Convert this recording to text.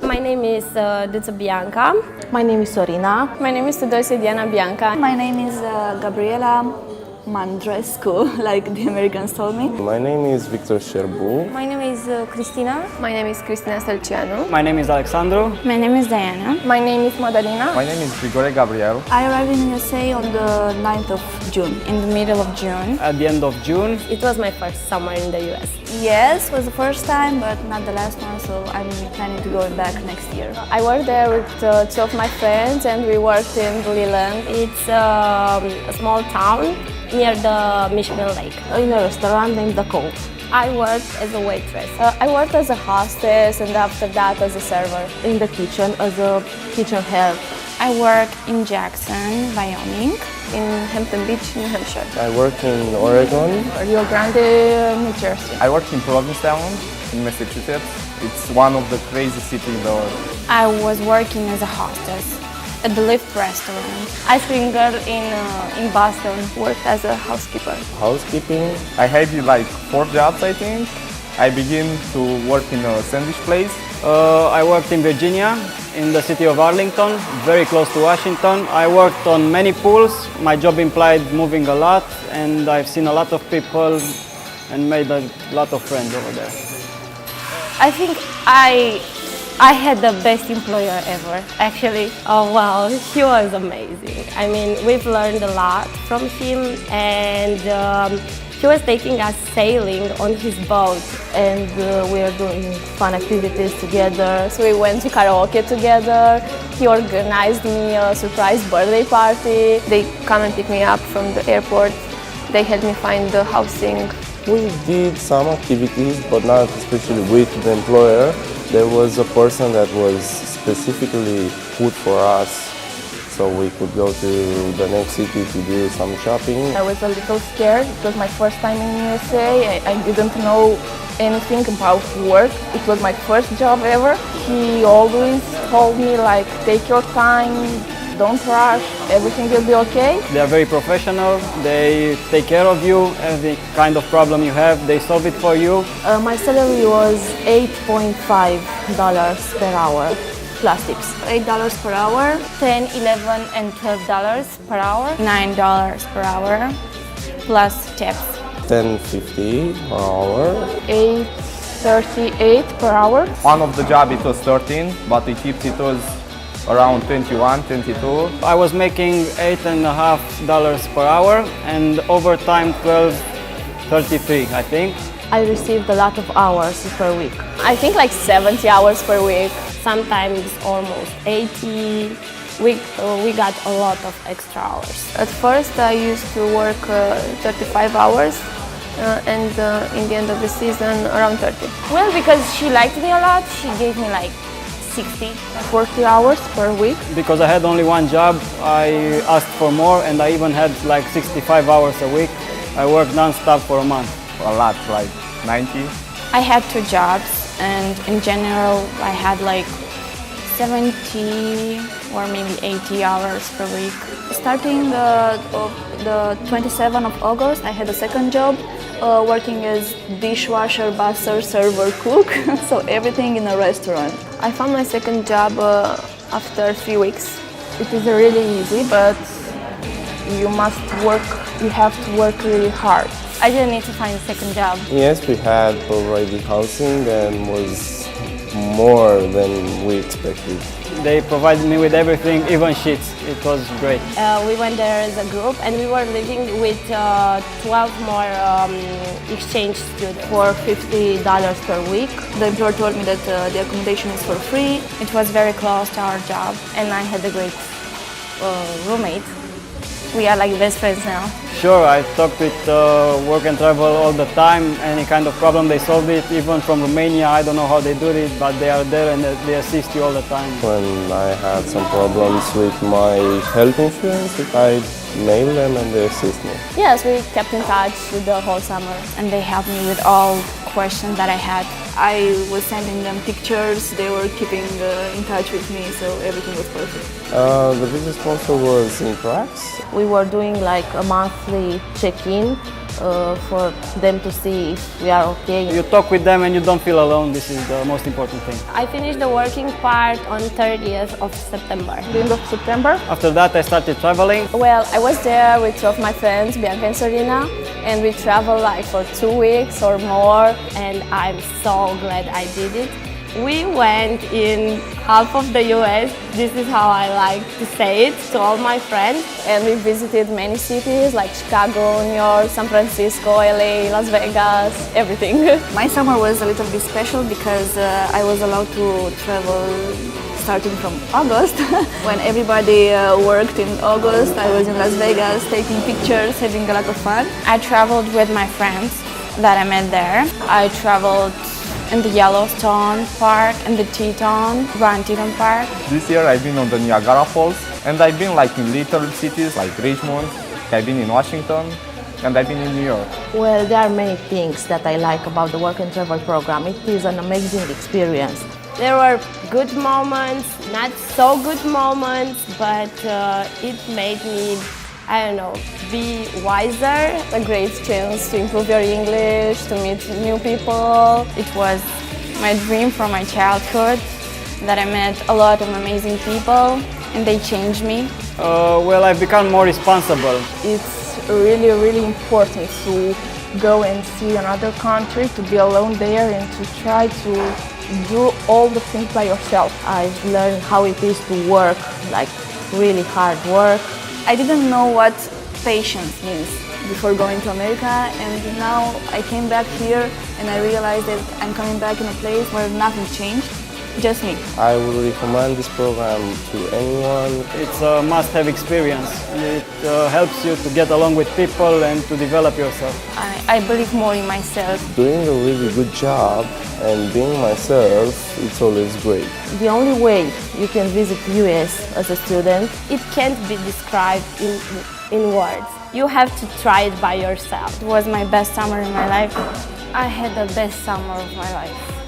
My name is Duță Bianca. My name is Sorina. My name is Tudose Diana Bianca. My name is Gabriela Mandrescu, like the Americans told me. My name is Victor Șerbu. My name is Cristina. My name is Cristina Stălceanu. My name is Alexandru. My name is Diana. My name is Madalina. My name is Grigore Gabriel. I arrived in USA on the 9th of June. In the middle of June. At the end of June. It was my first summer in the US. Yes, was the first time, but not the last one, so I'm planning to go back next year. I worked there with two of my friends and we worked in Leland. It's a small town near the Michigan Lake. In a restaurant named The Cove. I worked as a waitress. I worked as a hostess and after that as a server. In the kitchen as a kitchen help. I work in Jackson, Wyoming. In Hampton Beach, New Hampshire. I work in Oregon. Rio Grande, New Jersey. I work in Provincetown, in Massachusetts. It's one of the crazy cities in the world. I was working as a hostess at the Lift restaurant. Ice cream girl in Boston. Worked as a housekeeper. Housekeeping. I had like 4 jobs, I think. I began to work in a sandwich place. I worked in Virginia, in the city of Arlington, very close to Washington. I worked on many pools. My job implied moving a lot, and I've seen a lot of people and made a lot of friends over there. I think I had the best employer ever, actually. Oh wow, he was amazing. I mean, we've learned a lot from him, and he was taking us sailing on his boat. And we are doing fun activities together. So we went to karaoke together. He organized me a surprise birthday party. They come and pick me up from the airport. They helped me find the housing. We did some activities, but not especially with the employer. There was a person that was specifically put for us, so we could go to the next city to do some shopping. I was a little scared. It was my first time in USA. I didn't know anything about work. It was my first job ever. He always told me like, take your time, don't rush, everything will be okay. They are very professional. They take care of you. Every kind of problem you have, they solve it for you. My salary was $8.5 per hour, plus tips. $8 per hour. $10, $11, and $12 per hour. $9 per hour, plus tips. $10.50 per hour. $8.38 per hour. One of the job it was 13, but the tips it was around 21, 22. I was making $8.50 per hour and overtime $12.33, I think. I received a lot of hours per week. I think like 70 hours per week. Sometimes almost 80. We got a lot of extra hours. At first I used to work 35 hours and in the end of the season around 30. Well, because she liked me a lot, she gave me like 60. 40 hours per week. Because I had only one job, I asked for more and I even had like 65 hours a week. I worked non-stop for a month. A lot, like 90. I had 2 jobs and in general I had like 70 or maybe 80 hours per week. Starting the 27th of August, I had a second job, working as dishwasher, busser, server, cook, so everything in a restaurant. I found my second job after 3 weeks. It is really easy, but you have to work really hard. I didn't need to find a second job. Yes, we had already housing and was more than we expected. They provided me with everything, even sheets. It was great. We went there as a group and we were living with 12 more exchange students. For $50 per week. The employer told me that the accommodation is for free. It was very close to our job. And I had a great roommate. We are like best friends now. Sure, I talked with Work and Travel all the time. Any kind of problem, they solve it. Even from Romania, I don't know how they do it, but they are there and they assist you all the time. When I had some problems with my health insurance, I mail them and they assist me. Yes, we kept in touch the whole summer. And they helped me with all questions that I had. I was sending them pictures, they were keeping in touch with me, so everything was perfect. The business sponsor was Intrax. We were doing like a monthly check-in for them to see if we are okay. You talk with them and you don't feel alone. This is the most important thing. I finished the working part on 30th of September. The end of September. After that, I started traveling. Well, I was there with two of my friends, Bianca and Serena, and we traveled like for 2 weeks or more. And I'm so glad I did it. We went in half of the US. This is how I like to say it to all my friends. And we visited many cities like Chicago, New York, San Francisco, LA, Las Vegas, everything. My summer was a little bit special because I was allowed to travel starting from August. When everybody worked in August, I was in Las Vegas taking pictures, having a lot of fun. I traveled with my friends that I met there. I traveled in the Yellowstone Park and the Grand Teton Park. This year I've been on the Niagara Falls, and I've been like in little cities like Richmond, I've been in Washington, and I've been in New York. Well, there are many things that I like about the Work and Travel program. It is an amazing experience. There were good moments, not so good moments, but it made me, I don't know, be wiser. A great chance to improve your English, to meet new people. It was my dream from my childhood that I met a lot of amazing people and they changed me. Well, I've become more responsible. It's really, really important to go and see another country, to be alone there and to try to do all the things by yourself. I've learned how it is to work, like really hard work. I didn't know what patience means before going to America, and now I came back here and I realized that I'm coming back in a place where nothing changed, just me. I would recommend this program to anyone. It's a must-have experience. It helps you to get along with people and to develop yourself. I believe more in myself. Doing a really good job and being myself, it's always great. The only way you can visit US as a student, It can't be described in words. You have to try it by yourself. It was my best summer in my life. I had the best summer of my life.